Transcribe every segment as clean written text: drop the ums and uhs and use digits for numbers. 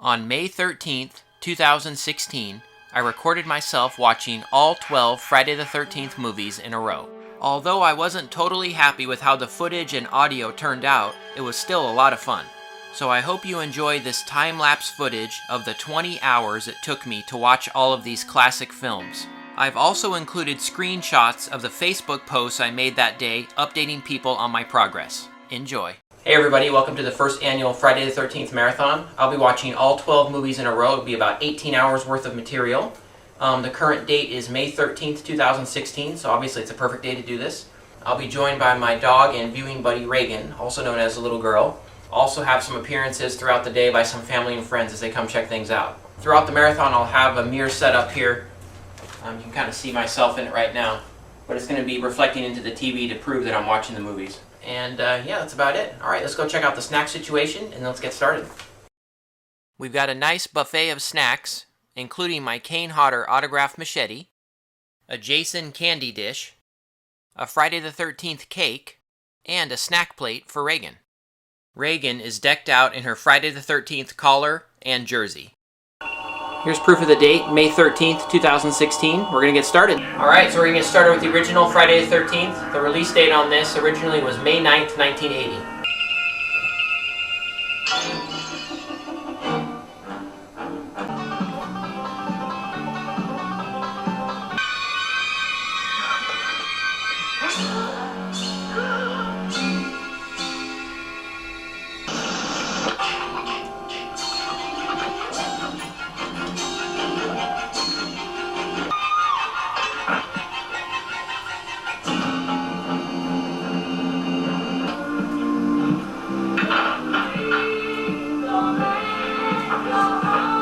On May 13th, 2016, I recorded myself watching all 12 Friday the 13th movies in a row. Although I wasn't totally happy with how the footage and audio turned out, it was still a lot of fun. So I hope you enjoy this time-lapse footage of the 20 hours it took me to watch all of these classic films. I've also included screenshots of the Facebook posts I made that day updating people on my progress. Enjoy. Hey everybody, welcome to the first annual Friday the 13th Marathon. I'll be watching all 12 movies in a row. It'll be about 18 hours worth of material. The current date is May 13th, 2016, so obviously it's a perfect day to do this. I'll be joined by my dog and viewing buddy Reagan, also known as the little girl. Also have some appearances throughout the day by some family and friends as they come check things out. Throughout the marathon I'll have a mirror set up here. You can kind of see myself in it right now, but it's going to be reflecting into the TV to prove that I'm watching the movies. And yeah, that's about it. Alright, let's go check out the snack situation and let's get started. We've got a nice buffet of snacks, including my Kane Hodder autographed machete, a Jason candy dish, a Friday the 13th cake, and a snack plate for Reagan. Reagan is decked out in her Friday the 13th collar and jersey. Here's proof of the date, May 13th, 2016. We're going to get started. Alright, so we're going to get started with the original Friday the 13th. The release date on this originally was May 9th, 1980.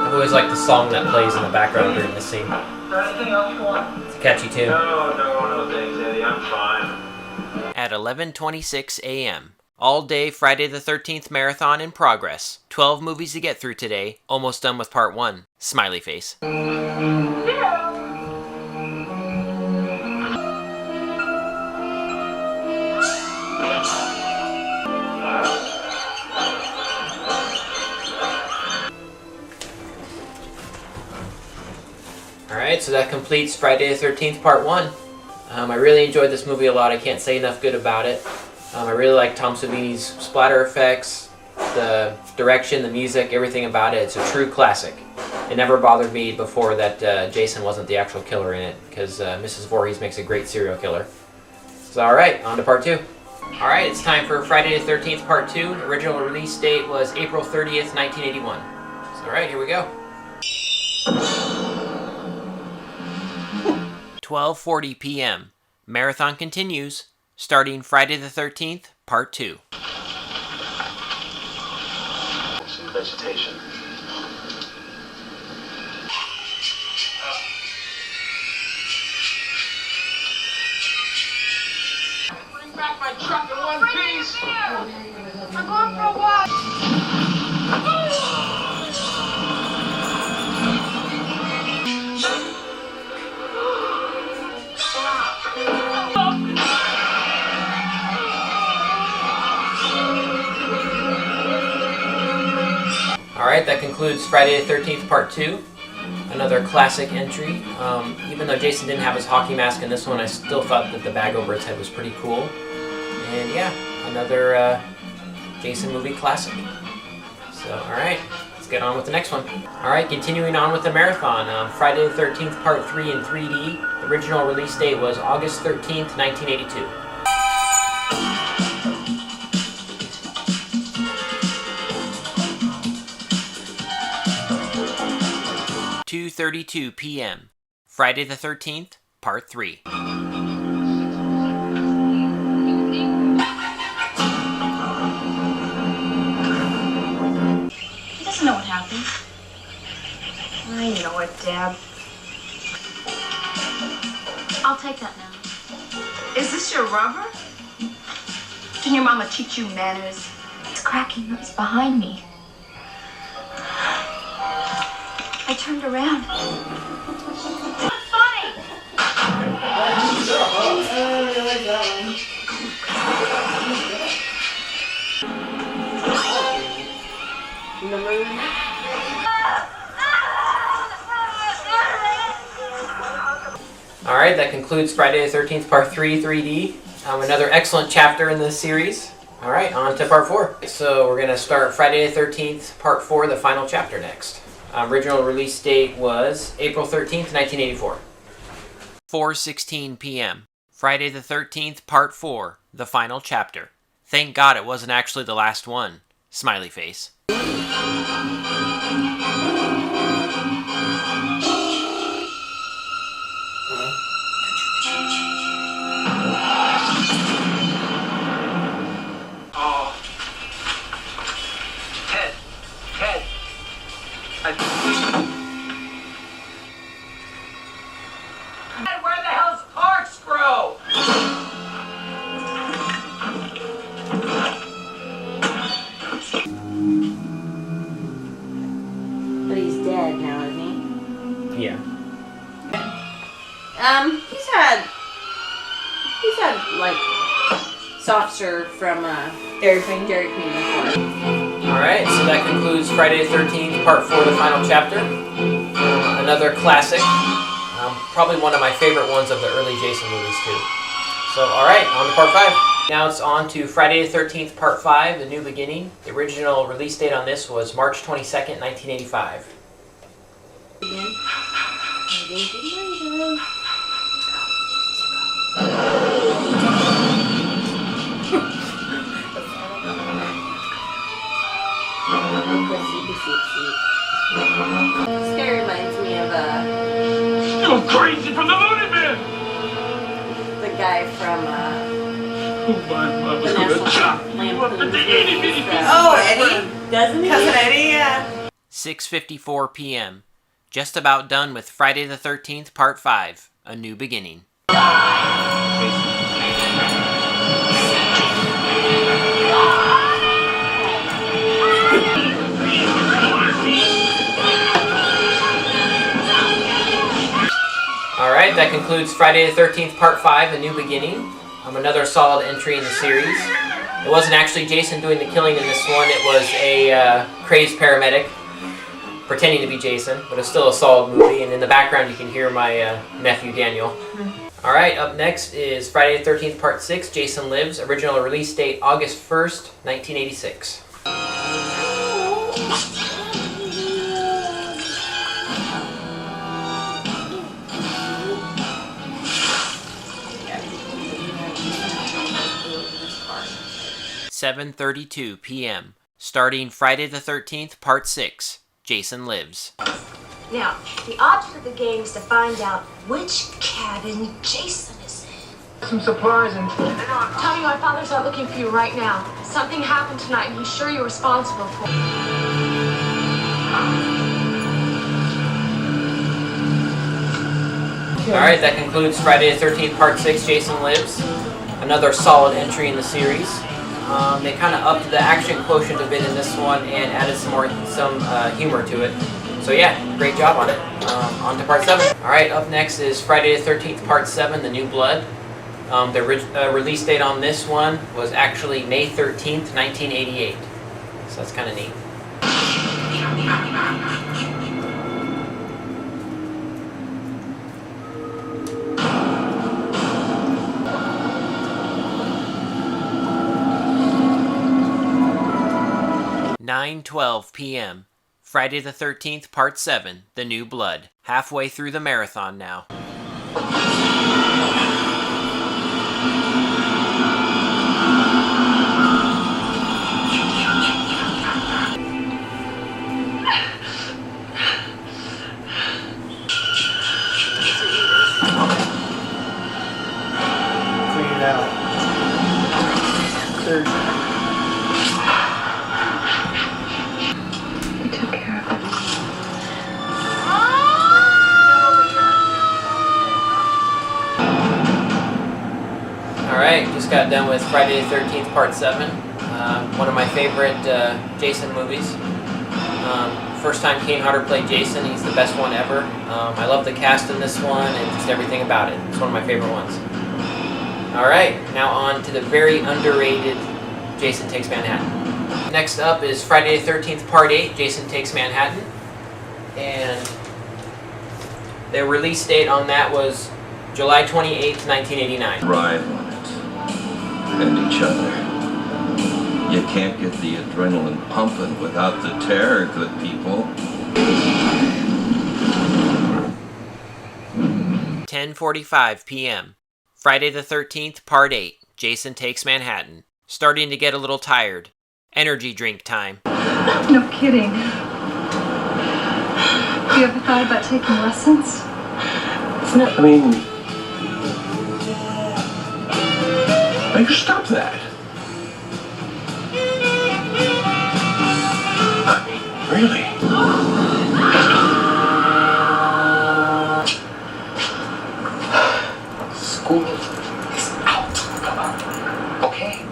I always like the song that plays in the background during this scene. Anything else you want? It's a catchy tune. No, thanks, Eddie. I'm fine. At 11:26 a.m. All day Friday the 13th marathon in progress. 12 movies to get through today. Almost done with part 1. Smiley face. Alright, so that completes Friday the 13th Part 1. I really enjoyed this movie a lot. I can't say enough good about it. I really like Tom Savini's splatter effects, the direction, the music, everything about it. It's a true classic. It never bothered me before that Jason wasn't the actual killer in it, because Mrs. Voorhees makes a great serial killer. So alright, on to Part 2. Alright, it's time for Friday the 13th Part 2. The original release date was April 30th, 1981. So alright, here we go. 12:40 p.m. Marathon continues, starting Friday the 13th, Part 2. Some vegetation. Bring back my truck in one piece! I'm going for a walk! Alright, that concludes Friday the 13th Part 2. Another classic entry. Even though Jason didn't have his hockey mask in this one, I still thought that the bag over his head was pretty cool. And yeah, another Jason movie classic. So, alright, let's get on with the next one. Alright, continuing on with the marathon. Friday the 13th Part 3 in 3D. The original release date was August 13th, 1982. 2:32 p.m. Friday the 13th, Part 3. He doesn't know what happened. I know it, Deb. I'll take that now. Is this your rubber? Can your mama teach you manners? It's cracking. It's behind me. I turned around. It's funny! Remember? Alright, that concludes Friday the 13th Part 3, 3D. Another excellent chapter in this series. Alright, on to Part 4. So we're going to start Friday the 13th Part 4, the final chapter next. Original release date was April 13th, 1984. 4:16 p.m. Friday the 13th Part 4, the final chapter. Thank God it wasn't actually the last one. Smiley face. Where the hell's corkscrew? But he's dead now, isn't he? Yeah. He's had like soft serve from Dairy Queen before. Alright, so that concludes Friday the 13th Part 4, the final chapter. Another classic. Probably one of my favorite ones of the early Jason movies too. So, alright, on to Part 5. Now it's on to Friday the 13th Part 5, The New Beginning. The original release date on this was March 22nd, 1985. This guy reminds me of You crazy from the Looney Bin! the guy from My mother's the gonna National chop you up Lampoon. into itty bitty pieces. Oh, Eddie? Doesn't he? Cousin Eddie, yeah. 6:54 p.m. Just about done with Friday the 13th Part 5, A New Beginning. Alright, that concludes Friday the 13th Part 5, A New Beginning. Another solid entry in the series. It wasn't actually Jason doing the killing in this one, it was a crazed paramedic pretending to be Jason, but it's still a solid movie, and in the background you can hear my nephew Daniel. Alright, up next is Friday the 13th Part 6, Jason Lives. Original release date August 1st, 1986. $7:32 p.m. Starting Friday the 13th, Part 6, Jason Lives. Now, the object of the game is to find out which cabin Jason is in. Some supplies and... Tell me my father's not looking for you right now. Something happened tonight and he's sure you're responsible for it. Alright, that concludes Friday the 13th, Part 6, Jason Lives. Another solid entry in the series. They kind of upped the action quotient a bit in this one and added some humor to it. So yeah, great job on it. On to Part 7. Alright, up next is Friday the 13th, Part 7, The New Blood. The release date on this one was actually May 13th, 1988. So that's kind of neat. $9:12 p.m. Friday the 13th, Part 7, The New Blood. Halfway through the marathon now. Clean it out. Alright, just got done with Friday the 13th, Part 7. One of my favorite Jason movies. First time Kane Hodder played Jason, he's the best one ever. I love the cast in this one and just everything about it. It's one of my favorite ones. Alright, now on to the very underrated Jason Takes Manhattan. Next up is Friday the 13th, Part 8, Jason Takes Manhattan. And the release date on that was July 28th, 1989. Ride on it. And each other. You can't get the adrenaline pumping without the terror, good people. 10:45 p.m. Friday the 13th, Part 8. Jason Takes Manhattan. Starting to get a little tired. Energy drink time. No kidding. You ever thought about taking lessons? I mean... Make her stop that. I mean, really? School is out. Okay?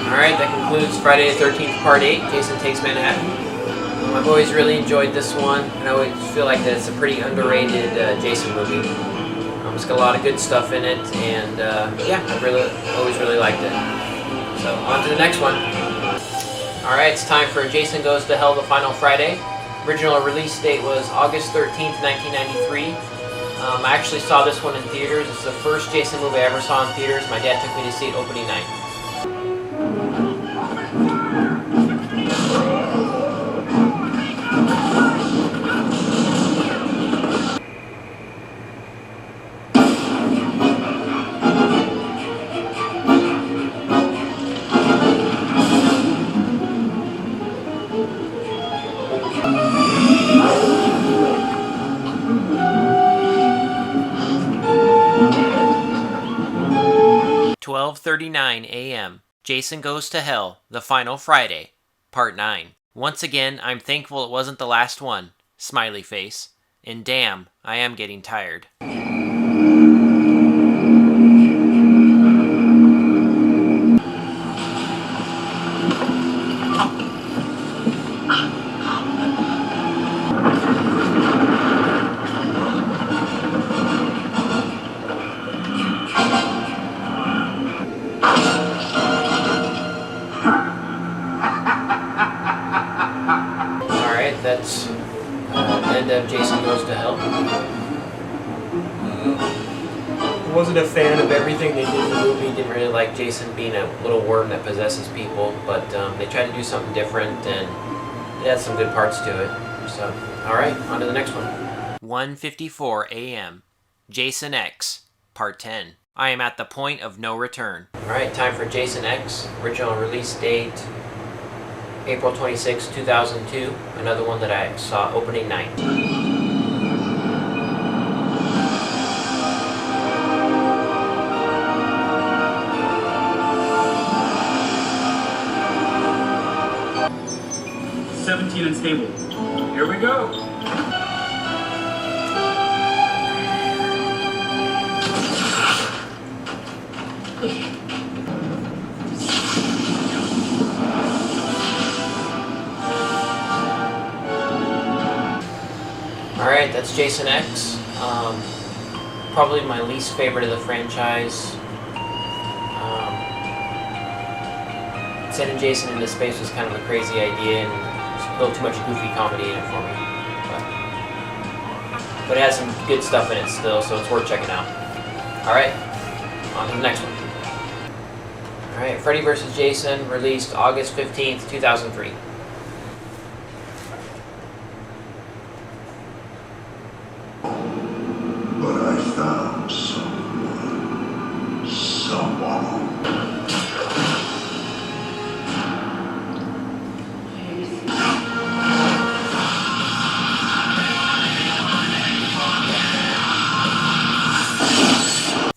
Alright, that concludes Friday the 13th, Part 8, Jason Takes Manhattan. I've always really enjoyed this one, and I always feel like that it's a pretty underrated Jason movie. It's got a lot of good stuff in it, and yeah, I've always really liked it. So, on to the next one. Alright, it's time for Jason Goes to Hell, the Final Friday. Original release date was August 13th, 1993. I actually saw this one in theaters. It's the first Jason movie I ever saw in theaters. My dad took me to see it opening night. $12:39 a.m. Jason Goes to Hell, The Final Friday, Part 9. Once again, I'm thankful it wasn't the last one. Smiley face. And damn, I am getting tired. That's the end of Jason Goes to Hell. Wasn't a fan of everything they did in the movie. Didn't really like Jason being a little worm that possesses people, but they tried to do something different, and it had some good parts to it. So, alright, on to the next one. 1:54 a.m. Jason X, Part 10. I am at the point of no return. Alright, time for Jason X. Original release date April 26, 2002, another one that I saw opening night. "17 unstable. Here we go." Alright, that's Jason X. Probably my least favorite of the franchise. Sending Jason into space was kind of a crazy idea, and there's a little too much goofy comedy in it for me. But it has some good stuff in it still, so it's worth checking out. Alright, on to the next one. Alright, Freddy vs. Jason, released August 15th, 2003. But I found someone.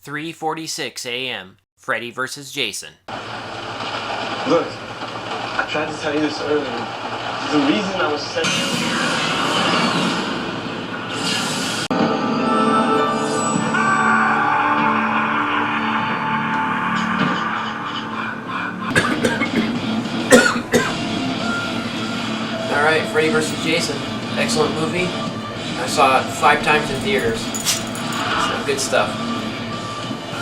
$3:46 a.m. Freddy vs. Jason. Look, I tried to tell you this earlier. The reason I was sent here. Freddy vs. Jason. Excellent movie. I saw it 5 times in theaters. So good stuff.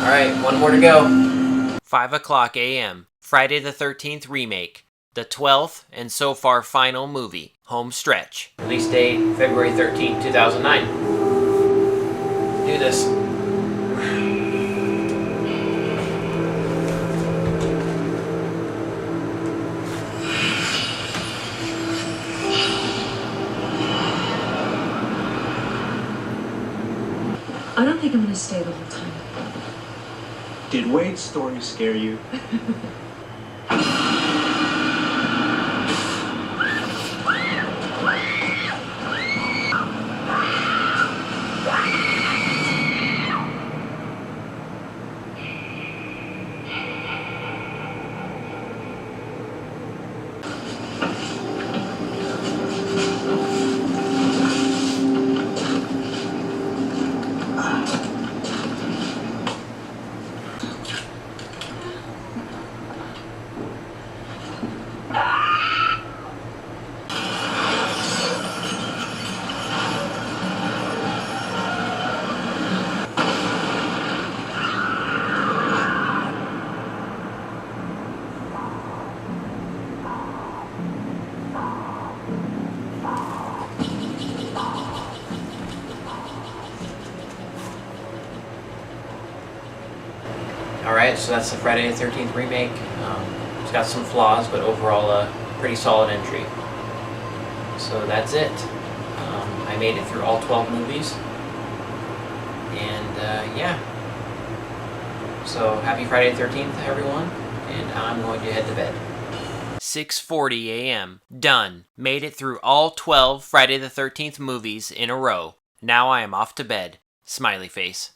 Alright, one more to go. 5 o'clock a.m. Friday the 13th remake. The 12th and so far final movie. Home stretch. Release date February 13th, 2009. Do this. I don't think I'm gonna stay the whole time. Did Wade's story scare you? Alright, so that's the Friday the 13th remake. It's got some flaws, but overall a pretty solid entry. So that's it. I made it through all 12 movies. And yeah. So happy Friday the 13th, everyone. And I'm going to head to bed. 6:40 a.m. Done. Made it through all 12 Friday the 13th movies in a row. Now I am off to bed. Smiley face.